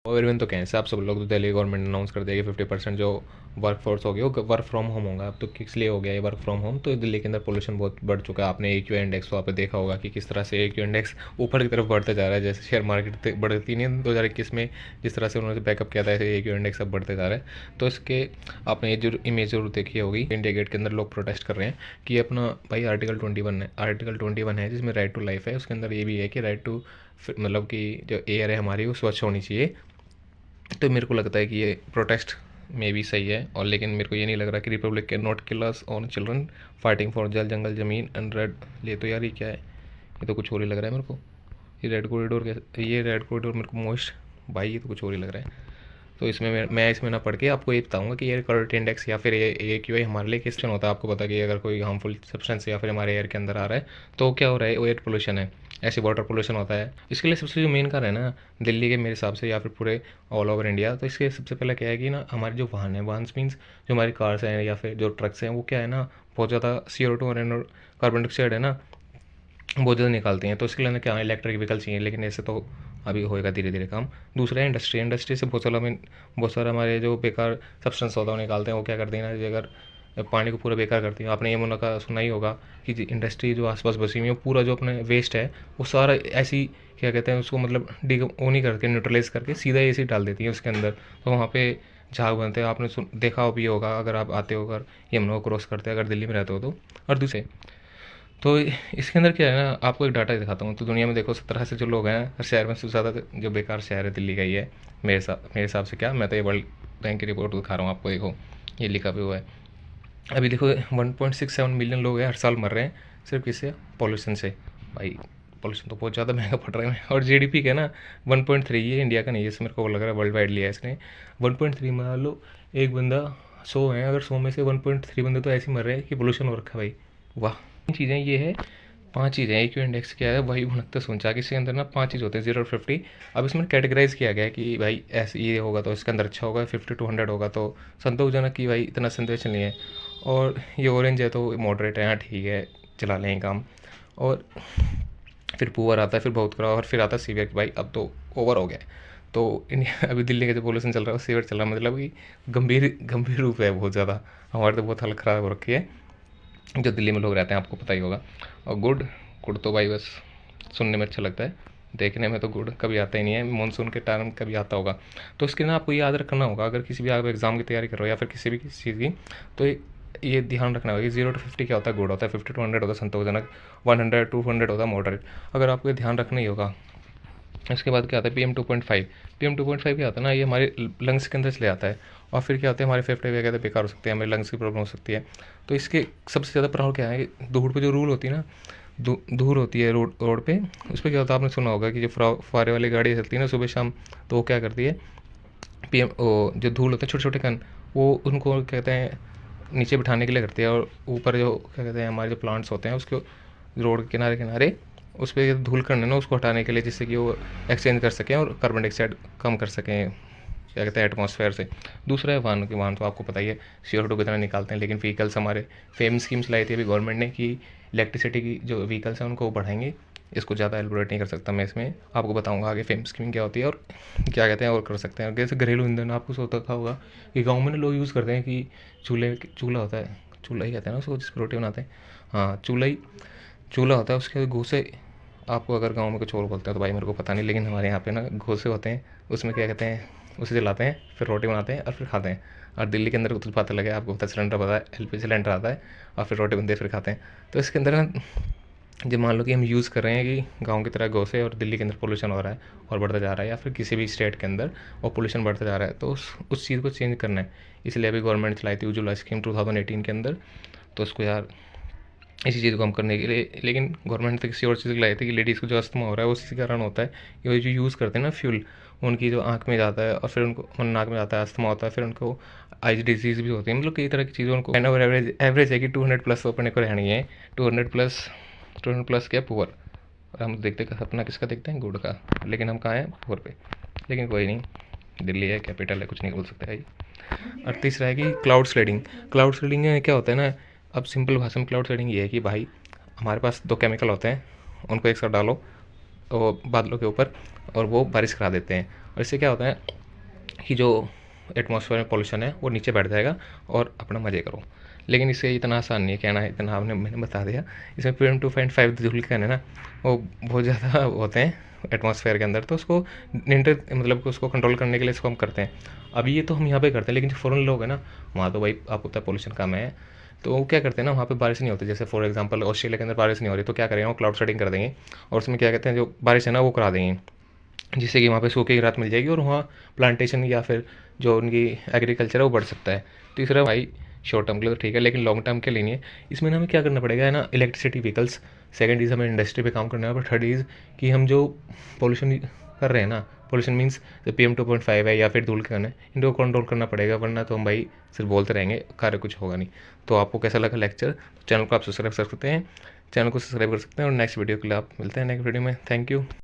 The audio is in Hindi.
और इवन तो कैसे आप सब लोग, तो दिल्ली गवर्नमेंट ने अनाउंस कर दिया कि 50% जो वर्क फोर्स हो गया वो वर्क फ्रॉम होम होगा। अब तो किस लिए हो गया ये वर्क फ्रॉम होम? तो दिल्ली के अंदर पोल्यूशन बहुत बढ़ चुका है। आपने ए क्यू इंडेक्स वहाँ पे देखा होगा कि किस तरह से ए क्यू इंडेक्स ऊपर की तरफ बढ़ते जा रहा है। जैसे शेयर मार्केट बढ़ती नहीं है 2021 में, जिस तरह से उन्होंने बैकअप किया था, ऐसे ए क्यू इंडेक्स अब बढ़ते जा रहा है। तो इसके आपने ये जो इमेज जरूर देखी होगी, इंडिया गेट के अंदर लोग प्रोटेस्ट कर रहे हैं कि अपना भाई आर्टिकल 21 है जिसमें राइट टू लाइफ है। उसके अंदर ये भी है कि राइट टू, मतलब कि जो एयर है हमारी वो स्वच्छ होनी चाहिए। तो मेरे को लगता है कि ये प्रोटेस्ट में भी सही है। और लेकिन मेरे को ये नहीं लग रहा कि Republic can not kill us on children fighting for जल जंगल ज़मीन एंड रेड। ये तो यार ये क्या है, ये तो कुछ और ही लग रहा है मेरे को। ये रेड कॉरिडोर ये रेड कॉरिडोर मेरे को मोस्ट, भाई ये तो कुछ और ही लग रहा है। तो इसमें मैं इसमें ना पढ़ के आपको ये बताऊंगा कि एयर क्वालिटी इंडेक्स या फिर ए क्यू आई हमारे लिए किस होता है। आपको पता कि अगर कोई हार्मफुल सब्सटेंस या फिर हमारे एयर के अंदर आ रहा है तो क्या हो रहा है, वो एयर पोल्यूशन है। ऐसे वाटर पोल्यूशन होता है। इसके लिए सबसे जो मेन कारण है ना दिल्ली के मेरे हिसाब से या फिर पूरे ऑल ओवर इंडिया, तो इसके सबसे पहले क्या है कि ना हमारे जो वाहन है, वाहन मीन्स जो हमारी कार्स हैं या फिर जो ट्रक्स हैं, वो क्या है ना बहुत ज़्यादा CO2 और कार्बन डाइऑक्साइड है ना बहुत ज़्यादा निकालती हैं। तो इसके लिए ना क्या इलेक्ट्रिक व्हीकल चाहिए, लेकिन ऐसे तो अभी होएगा धीरे धीरे काम। दूसरा है इंडस्ट्री से बहुत सारा हमारे जो बेकार सब्सटेंस होता है वो निकालते हैं। वो क्या करते हैं ना, अगर पानी को पूरा बेकार करती है। आपने यमुना का सुना ही होगा कि इंडस्ट्री जो आसपास बसी हुई है वो पूरा जो अपने वेस्ट है वो सारा ऐसी क्या कहते हैं उसको, मतलब वो नहीं करके न्यूट्रलाइज करके सीधा ऐसे ही डाल देती है उसके अंदर। तो वहाँ पे झाग बनते हैं। आपने देखा भी होगा अगर आप आते हो, अगर यमुना को क्रॉस करते हैं अगर दिल्ली में रहते हो तो। और दूसरे तो इसके अंदर क्या है ना, आपको एक डाटा दिखाता हूँ। तो दुनिया में देखो 17 से जो लोग हैं हर शहर में, सबसे ज़्यादा जो बेकार शहर है दिल्ली का ही है मेरे हिसाब से। क्या, मैं तो ये वर्ल्ड बैंक की रिपोर्ट दिखा रहा हूँ आपको, देखो ये लिखा भी हुआ है। अभी देखो 1.67 मिलियन लोग हैं हर साल मर रहे हैं सिर्फ किससे, पॉल्यूशन से। भाई पॉल्यूशन तो बहुत ज़्यादा महंगा पड़ रहा है। और जीडीपी का ना 1.3, ये इंडिया का नहीं है, इससे मेरे को लग रहा है वर्ल्ड वाइड लिया है इसने। 1.3 मान लो एक बंदा 100 है, अगर 100 में से 1.3 बंदे तो ऐसे मर रहे हैं कि पोल्यूशन हो रखा है भाई। वाह। चीज़ें ये है, 5 चीज़ें। एक इंडेक्स क्या है, वही 69 इसके अंदर ना 5 चीज़ होते हैं 0 to 50। अब इसमें कैटेगराइज किया गया है कि भाई ऐसे ये होगा तो इसके अंदर अच्छा होगा, 50 to 100 होगा तो संतोषजनक, की भाई इतना संतोष नहीं है। और ये ऑरेंज है तो मॉडरेट है, हाँ ठीक है चला लें काम। और फिर पुअर आता है, फिर बहुत खराब, और फिर आता है सीवियर कि भाई अब तो ओवर हो गया है। तो इंडिया अभी दिल्ली का जो पोल्यूशन चल रहा है वो सीवियर चल रहा है, मतलब कि गंभीर गंभीर रूप है बहुत ज़्यादा। हमारे तो बहुत हालत ख़राब हो रखी है जो दिल्ली में लोग रहते हैं, आपको पता ही होगा। और गुड गुड तो भाई बस सुनने में अच्छा लगता है, देखने में तो गुड कभी आता ही नहीं है। मानसून के टाइम कभी आता होगा। तो इसके ना आपको याद रखना होगा, अगर किसी भी आप एग्ज़ाम की तैयारी कर रहे हो या फिर किसी चीज़ की, तो ये ध्यान रखना होगा कि 0 to 50 क्या होता है, गुड होता है। 50 to 100 होता है संतोषजनक। 100 to 200 होता है मॉडरेट। अगर आपको ये ध्यान रखना ही होगा। इसके बाद क्या आता है PM2.5। PM2.5 क्या आता है ना, ये हमारे लंग्स के अंदर चले आता है। और फिर क्या होता है, हमारे फेफड़े वगैरह बेकार हो सकते हैं, हमारे लंग्स की प्रॉब्लम हो सकती है। तो इसके सबसे ज़्यादा प्रभाव क्या है कि धूल पे जो रूल होती है ना, धूल होती है रोड रोड पे, उस पर क्या होता है आपने सुना होगा कि जो फुहारे वाली गाड़ी चलती है ना सुबह शाम, तो वो क्या करती है, PM वो जो धूल होते हैं छोटे छोटे कण, वो उनको कहते हैं नीचे बिठाने के लिए करती है। और ऊपर जो क्या कहते हैं हमारे जो प्लांट्स होते हैं उसके रोड के किनारे किनारे उस पर धूल कण है ना उसको हटाने के लिए, जिससे कि वो एक्सचेंज कर सकें और कार्बन डाइऑक्साइड कम कर सकें क्या कहते हैं एटमॉस्फेयर से। दूसरा है वाहनों के, वाहन तो आपको पता ही है CO2 कितना निकालते हैं। लेकिन व्हीकल्स हमारे फेम स्कीम्स लाई थी अभी गवर्नमेंट ने कि इलेक्ट्रिसिटी की जो व्हीकल्स हैं उनको बढ़ाएंगे। इसको ज़्यादा एलबोरेट नहीं कर सकता मैं, इसमें आपको बताऊंगा आगे फेम स्कीम क्या होती है और क्या कहते हैं और कर सकते हैं। जैसे घरेलू ईंधन आपको सोचा होगा कि गाँव में लोग यूज़ करते हैं कि चूल्हा होता है, चूल्हा ही कहते हैं ना उसको जिस पर रोटी बनाते हैं, हाँ चूल्हा होता है। उसके घूसे, आपको अगर गाँव में कुछ और बोलते हैं तो भाई मेरे को पता नहीं, लेकिन हमारे यहाँ पे ना घोंसे होते हैं, उसमें क्या कहते हैं उसे जलाते हैं, फिर रोटी बनाते हैं और फिर खाते हैं। और दिल्ली के अंदर कुछ बात अलग है, आपको पता है सिलेंडर पता है, LPG सिलेंडर आता है और फिर रोटी बनती है फिर खाते हैं। तो इसके अंदर ना जब मान लो कि हम यूज़ कर रहे हैं कि गाँव की तरह घोंसे, और दिल्ली के अंदर पोल्यूशन हो रहा है और बढ़ता जा रहा है, या फिर किसी भी स्टेट के अंदर और पोल्यूशन बढ़ता जा रहा है, तो उस चीज़ को चेंज करना है। इसलिए अभी गवर्नमेंट चलाई थी उज्ज्वला स्कीम 2018 के अंदर। तो उसको यार इसी चीज़ को हम करने के लिए, लेकिन गवर्नमेंट ने किसी और चीज़ लाई थी कि लेडीज़ को जो अस्थमा हो रहा है उसी कारण होता है कि वो जो यूज़ करते हैं ना फ्यूल, उनकी जो आँख में जाता है और फिर उनको नाक में जाता है, अस्थमा होता है, फिर उनको आइज डिजीज़ भी होती है, मतलब कई तरह की चीज़ें उनको। एंड ओवर एवरेज है कि 200+ तो अपने को रहनी है। 200+ क्या पुअर, और हम देखते हैं सपना किसका देखते हैं, गुड़ का, लेकिन हम कहाँ हैं, पुअर पे। लेकिन कोई नहीं, दिल्ली है, कैपिटल है, कुछ नहीं बोल सकते भाई। और तीसरा है कि क्लाउड स्लेडिंग। क्लाउड स्लेडिंग में क्या होता है ना, अब सिंपल भाषा में क्लाउड सीडिंग ये है कि भाई हमारे पास 2 केमिकल होते हैं, उनको एक साथ डालो तो बादलों के ऊपर, और वो बारिश करा देते हैं। और इससे क्या होता है कि जो एटमॉस्फेयर में पॉल्यूशन है वो नीचे बैठ जाएगा और अपना मज़े करो। लेकिन इससे इतना आसान नहीं है कहना, इतना मैंने बता दिया। इसमें PM2.5 धूलिकण है ना, वो बहुत ज़्यादा होते हैं एटमॉस्फेयर के अंदर, तो उसको मतलब कि उसको कंट्रोल करने के लिए इसको हम करते हैं। अभी ये तो हम यहाँ पे करते हैं, लेकिन जो फॉरेन लोग हैं ना, वहाँ तो भाई आपको पता है पोल्यूशन कम है, तो वो क्या करते हैं ना, वहाँ पे बारिश नहीं होती। जैसे फॉर एग्जांपल ऑस्ट्रेलिया के अंदर बारिश नहीं हो रही, तो क्या करेंगे, वो क्लाउड सेटिंग कर देंगे और उसमें क्या कहते हैं जो बारिश है ना वो करा देंगे, जिससे कि वहाँ पे सूखे की राहत मिल जाएगी और वहाँ प्लांटेशन या फिर जो उनकी एग्रीकल्चर है वो बढ़ सकता है। तीसरा भाई, शॉर्ट टर्म के लिए तो ठीक है, लेकिन लॉन्ग टर्म के लिए नहीं है। इसमें ना हमें क्या करना पड़ेगा है ना, इलेक्ट्रिसिटी व्हीकल्स। सेकंड इज़ हमें इंडस्ट्री पे काम करना है। और थर्ड इज़ कि हम जो पोल्यूशन कर रहे हैं ना, पोल्यूशन मीन्स PM2.5 है या फिर धूल-कण है, इनको कंट्रोल करना पड़ेगा, वरना तो हम भाई सिर्फ बोलते रहेंगे, कार्य कुछ होगा नहीं। तो आपको कैसा लगा लेक्चर? चैनल को आप सब्सक्राइब कर सकते हैं, चैनल को सब्सक्राइब कर सकते हैं और नेक्स्ट वीडियो के लिए आप मिलते हैं नेक्स्ट वीडियो में। Thank you.